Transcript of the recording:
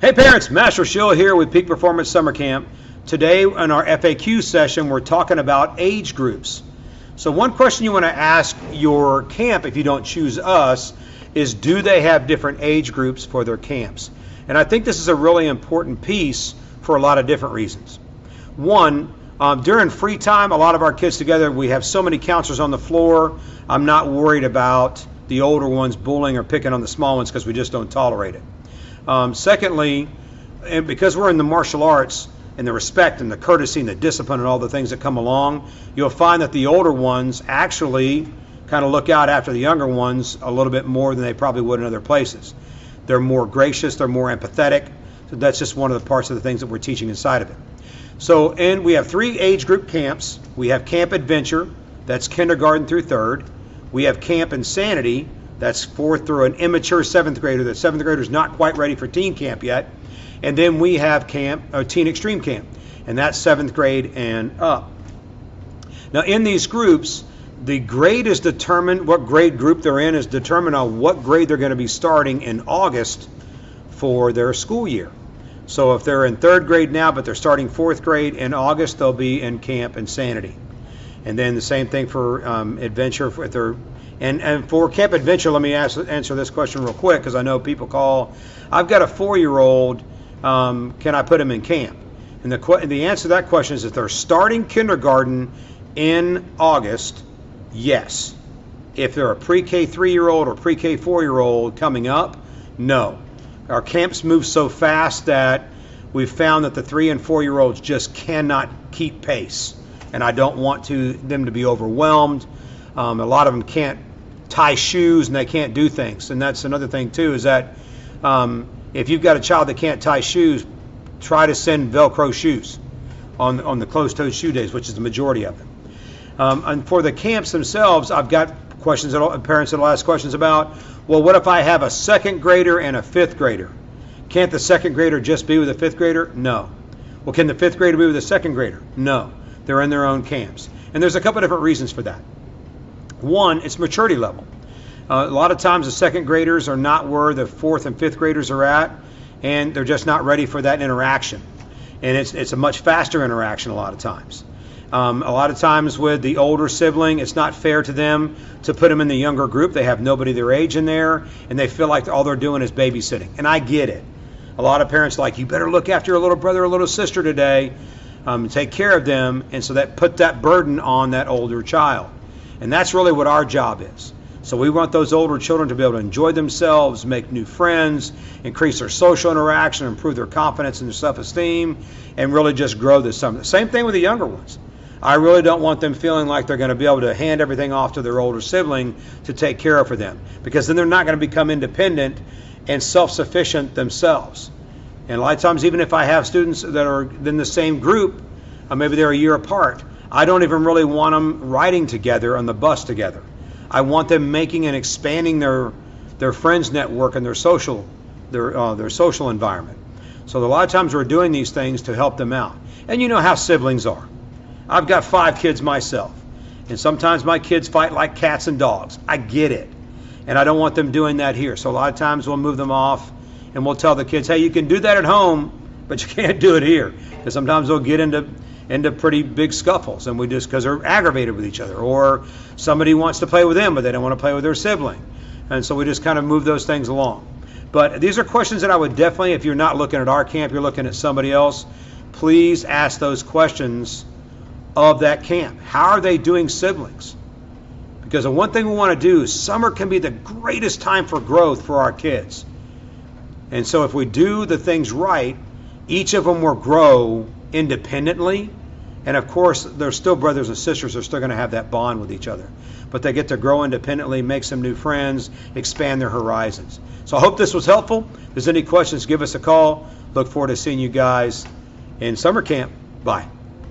Hey parents, Master Shill here with Peak Performance Summer Camp. Today in our FAQ session, we're talking about age groups. So one question you want to ask your camp if you don't choose us is, do they have different age groups for their camps? And I think this is a really important piece for a lot of different reasons. One, during free time, a lot of our kids together, we have so many counselors on the floor, I'm not worried about the older ones bullying or picking on the small ones because we just don't tolerate it. Secondly, and because we're in the martial arts and the respect and the courtesy and the discipline and all the things that come along, you'll find that the older ones actually kind of look out after the younger ones a little bit more than they probably would in other places. They're more gracious, they're more empathetic. So that's just one of the parts of the things that we're teaching inside of it. So, and we have 3 age group camps. We have Camp Adventure, that's kindergarten through 3rd. We have Camp Insanity, that's 4th through an immature 7th grader. The 7th grader is not quite ready for teen camp yet. And then we have Teen Extreme Camp, and that's 7th grade and up. Now in these groups, the grade is determined, what grade group they're in is determined on what grade they're going to be starting in August for their school year. So if they're in 3rd grade now, but they're starting 4th grade in August, they'll be in Camp Insanity. And then the same thing for Adventure. And for Camp Adventure, let me answer this question real quick, because I know people call. I've got a 4-year-old. Can I put him in camp? And the answer to that question is, if they're starting kindergarten in August, yes. If they're a pre-K 3-year-old or pre-K 4-year-old coming up, no. Our camps move so fast that we've found that the 3 and 4-year-olds just cannot keep pace. And I don't want them to be overwhelmed. A lot of them can't tie shoes and they can't do things. And that's another thing too, is that if you've got a child that can't tie shoes, try to send Velcro shoes on the closed-toed shoe days, which is the majority of them. And for the camps themselves, I've got questions that parents that'll ask questions about, well, what if I have a 2nd grader and a 5th grader? Can't the 2nd grader just be with a 5th grader? No. Well, can the 5th grader be with a 2nd grader? No. They're in their own camps. And there's a couple different reasons for that. One, it's maturity level. A lot of times the 2nd graders are not where the 4th and 5th graders are at, and they're just not ready for that interaction. And it's a much faster interaction a lot of times. A lot of times with the older sibling, it's not fair to them to put them in the younger group. They have nobody their age in there, and they feel like all they're doing is babysitting. And I get it. A lot of parents are like, you better look after your little brother or little sister today, take care of them, and so that put that burden on that older child. And that's really what our job is. So we want those older children to be able to enjoy themselves, make new friends, increase their social interaction, improve their confidence and their self-esteem, and really just grow this summer. Same thing with the younger ones. I really don't want them feeling like they're going to be able to hand everything off to their older sibling to take care of for them, because then they're not going to become independent and self-sufficient themselves. And a lot of times, even if I have students that are in the same group, maybe they're a year apart, I don't even really want them riding together on the bus together. I want them making and expanding their friends network and their social environment. So a lot of times we're doing these things to help them out. And you know how siblings are. I've got 5 kids myself, and sometimes my kids fight like cats and dogs. I get it, and I don't want them doing that here. So a lot of times we'll move them off, and we'll tell the kids, hey, you can do that at home, but you can't do it here, because sometimes they'll get into pretty big scuffles, and because they're aggravated with each other, or somebody wants to play with them but they don't want to play with their sibling, and so we just kind of move those things along. But these are questions that I would definitely, if you're not looking at our camp, you're looking at somebody else, please ask those questions of that camp. How are they doing siblings? Because the one thing we want to do is summer can be the greatest time for growth for our kids, and so if we do the things right, each of them will grow independently, and of course they're still brothers and sisters. They're still going to have that bond with each other, but they get to grow independently, make some new friends, expand their horizons. So I hope this was helpful. If there's any questions, give us a call. Look forward to seeing you guys in summer camp. Bye.